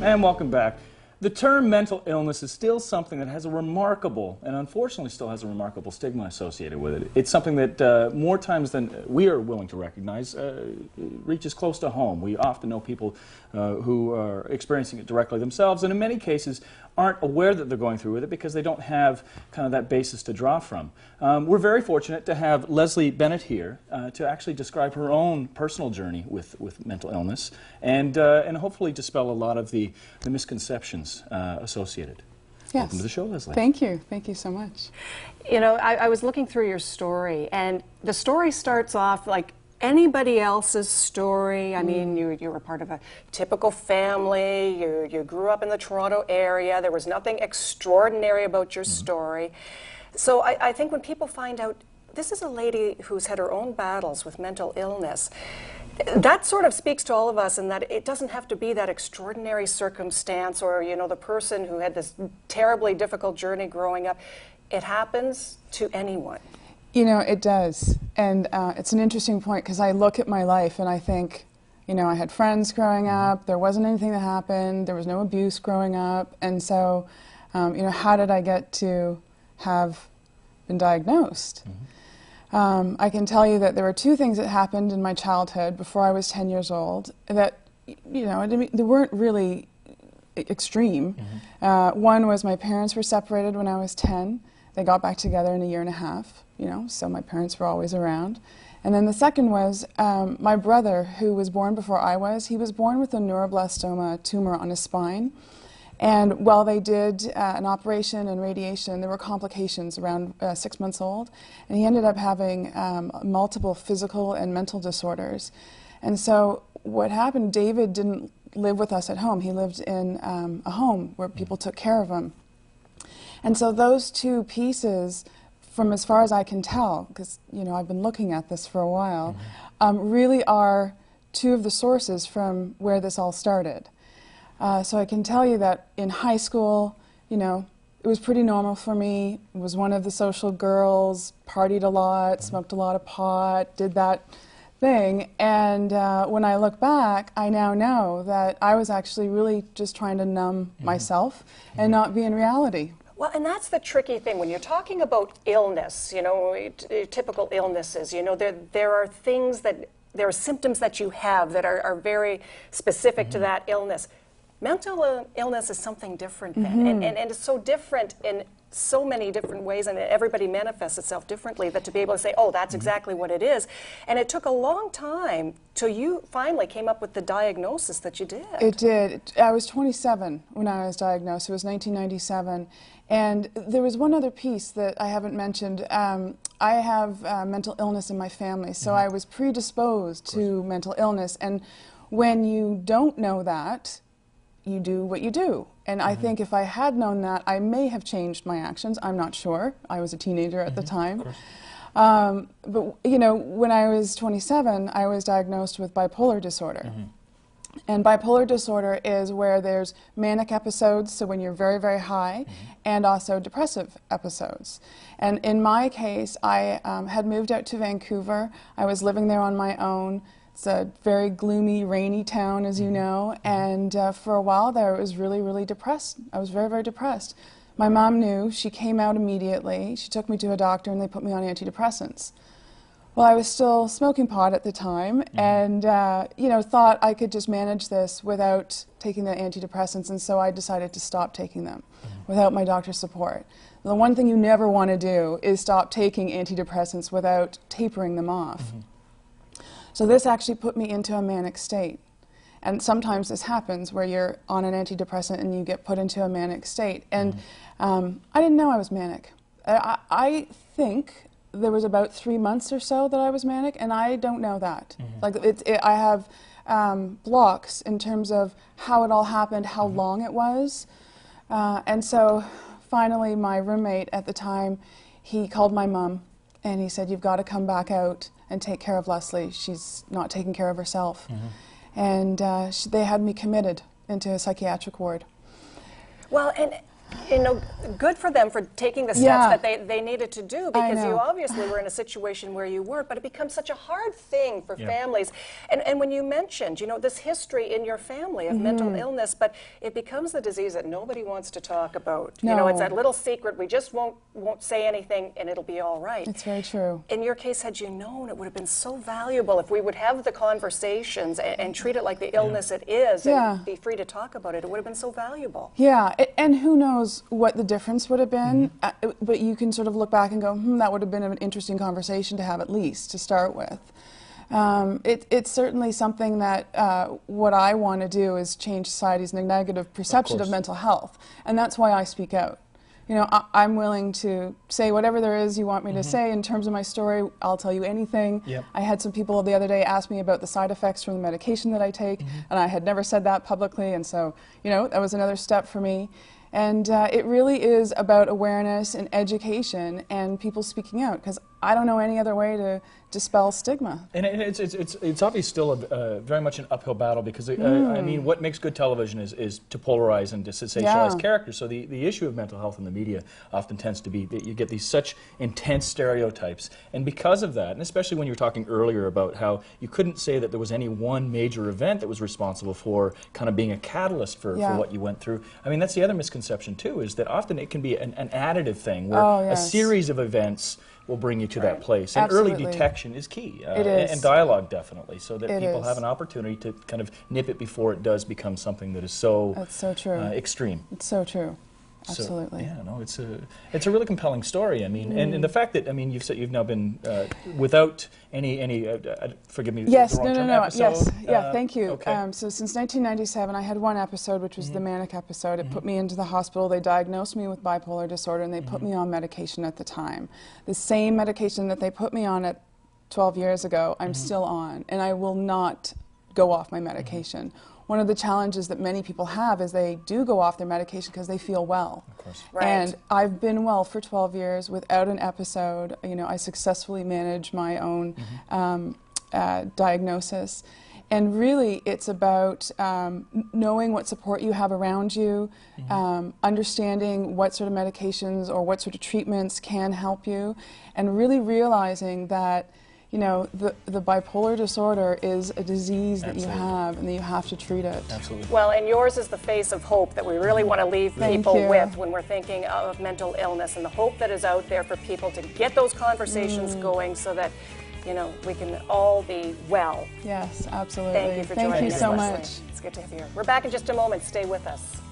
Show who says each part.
Speaker 1: And welcome back. The term mental illness is still something that has a remarkable, and unfortunately still has a remarkable stigma associated with it. It's something that more times than we are willing to recognize reaches close to home. We often know people who are experiencing it directly themselves, and in many cases aren't aware that they're going through with it because they don't have kind of that basis to draw from. We're very fortunate to have Leslie Bennett here to actually describe her own personal journey with mental illness and hopefully dispel a lot of the misconceptions associated.
Speaker 2: Yes.
Speaker 1: Welcome to the show, Leslie.
Speaker 2: Thank you. Thank you so much.
Speaker 3: You know, I was looking through your story, and the story starts off like anybody else's story. I mean, you were part of a typical family, you grew up in the Toronto area, there was nothing extraordinary about your story. So I think when people find out this is a lady who's had her own battles with mental illness, that sort of speaks to all of us in that it doesn't have to be that extraordinary circumstance or, you know, the person who had this terribly difficult journey growing up. It happens to anyone.
Speaker 2: You know, it does. And it's an interesting point because I look at my life and I think, you know, I had friends growing up, there wasn't anything that happened, there was no abuse growing up, and so, you know, how did I get to have been diagnosed? I can tell you that there were two things that happened in my childhood before I was 10 years old that, you know, they weren't really extreme. One was my parents were separated when I was 10. They got back together in a year and a half, you know, so my parents were always around. And then the second was my brother, who was born before I was, he was born with a neuroblastoma tumor on his spine. And while they did an operation and radiation, there were complications around 6 months old. And he ended up having multiple physical and mental disorders. And so what happened, David didn't live with us at home. He lived in a home where people took care of him. And so those two pieces, from as far as I can tell, because, you know, I've been looking at this for a while, really are two of the sources from where this all started. So I can tell you that in high school, you know, it was pretty normal for me. I was one of the social girls, partied a lot, smoked a lot of pot, did that thing. And when I look back, I now know that I was actually really just trying to numb myself and not be in reality.
Speaker 3: Well, and that's the tricky thing. When you're talking about illness, you know, typical illnesses, you know, there are things that, there are symptoms that you have that are very specific to that illness. Mental illness is something different then, and it's so different in so many different ways, and everybody manifests itself differently, that to be able to say, oh, that's exactly what it is. And it took a long time till you finally came up with the diagnosis that you did.
Speaker 2: It did. I was 27 when I was diagnosed. It was 1997. And there was one other piece that I haven't mentioned. I have mental illness in my family, so I was predisposed to mental illness. And when you don't know that, you do what you do. And I think if I had known that, I may have changed my actions. I'm not sure. I was a teenager at the time. But, you know, when I was 27, I was diagnosed with bipolar disorder. And bipolar disorder is where there's manic episodes, so when you're very, very high, and also depressive episodes. And in my case, I had moved out to Vancouver. I was living there on my own. It's a very gloomy, rainy town, as you know, and for a while there, I was really, really depressed. I was very, very depressed. My mom knew. She came out immediately. She took me to a doctor, and they put me on antidepressants. Well, I was still smoking pot at the time, and you know, thought I could just manage this without taking the antidepressants, and so I decided to stop taking them without my doctor's support. The one thing you never want to do is stop taking antidepressants without tapering them off. So this actually put me into a manic state. And sometimes this happens where you're on an antidepressant and you get put into a manic state. And I didn't know I was manic. I think there was about 3 months or so that I was manic, and I don't know that. Like I have blocks in terms of how it all happened, how long it was. And so finally my roommate at the time, he called my mom and he said, you've got to come back out and take care of Leslie. She's not taking care of herself. And they had me committed into a psychiatric ward.
Speaker 3: Well, and you know, good for them for taking the steps that they needed to do, because you obviously were in a situation where you weren't, but it becomes such a hard thing for families. And when you mentioned, you know, this history in your family of mental illness, but it becomes a disease that nobody wants to talk about. You know, it's that little secret, we just won't say anything and it'll be all right.
Speaker 2: It's very true.
Speaker 3: In your case, had you known, it would have been so valuable if we would have the conversations and treat it like the illness it is and be free to talk about it. It would have been so valuable.
Speaker 2: Yeah, and who knows what the difference would have been, but you can sort of look back and go, that would have been an interesting conversation to have, at least to start with. It's certainly something that what I want to do is change society's negative perception of mental health, and that's why I speak out. You know, I'm willing to say whatever there is you want me to say in terms of my story. I'll tell you anything. I had some people the other day ask me about the side effects from the medication that I take, and I had never said that publicly, and so, you know, that was another step for me. And it really is about awareness and education and people speaking out, because I don't know any other way to dispel stigma.
Speaker 1: And it's obviously still very much an uphill battle, because I mean, what makes good television is to polarize and to sensationalize characters. So the issue of mental health in the media often tends to be that you get these such intense stereotypes, and because of that, and especially when you were talking earlier about how you couldn't say that there was any one major event that was responsible for kind of being a catalyst for what you went through. I mean, that's the other misconception too, is that often it can be an additive thing where a series of events will bring you to that place. And early detection is key. And dialogue, definitely, so that people have an opportunity to kind of nip it before it does become something that is so, extreme.
Speaker 2: It's so true. Absolutely.
Speaker 1: So, yeah, no, it's a really compelling story. I mean, and the fact that, I mean, you've said you've now been without any forgive me,
Speaker 2: yes,
Speaker 1: the wrong term,
Speaker 2: no,
Speaker 1: episode.
Speaker 2: yes, yeah, thank you.
Speaker 1: Okay.
Speaker 2: So since 1997, I had one episode, which was the manic episode. It put me into the hospital. They diagnosed me with bipolar disorder, and they put me on medication at the time. The same medication that they put me on at 12 years ago, I'm still on, and I will not go off my medication. One of the challenges that many people have is they do go off their medication because they feel well.
Speaker 1: Of course.
Speaker 2: And I've been well for 12 years without an episode. You know, I successfully manage my own diagnosis. And really, it's about knowing what support you have around you, understanding what sort of medications or what sort of treatments can help you, and really realizing that, you know, the bipolar disorder is a disease that you have, and that you have to treat it.
Speaker 1: Absolutely.
Speaker 3: Well, and yours is the face of hope that we really want to leave people with when we're thinking of mental illness, and the hope that is out there for people to get those conversations going so that, you know, we can all be well.
Speaker 2: Yes, absolutely.
Speaker 3: Thank you for joining us.
Speaker 2: Thank you so
Speaker 3: Leslie.
Speaker 2: much.
Speaker 3: It's good to have you here. We're back in just a moment. Stay with us.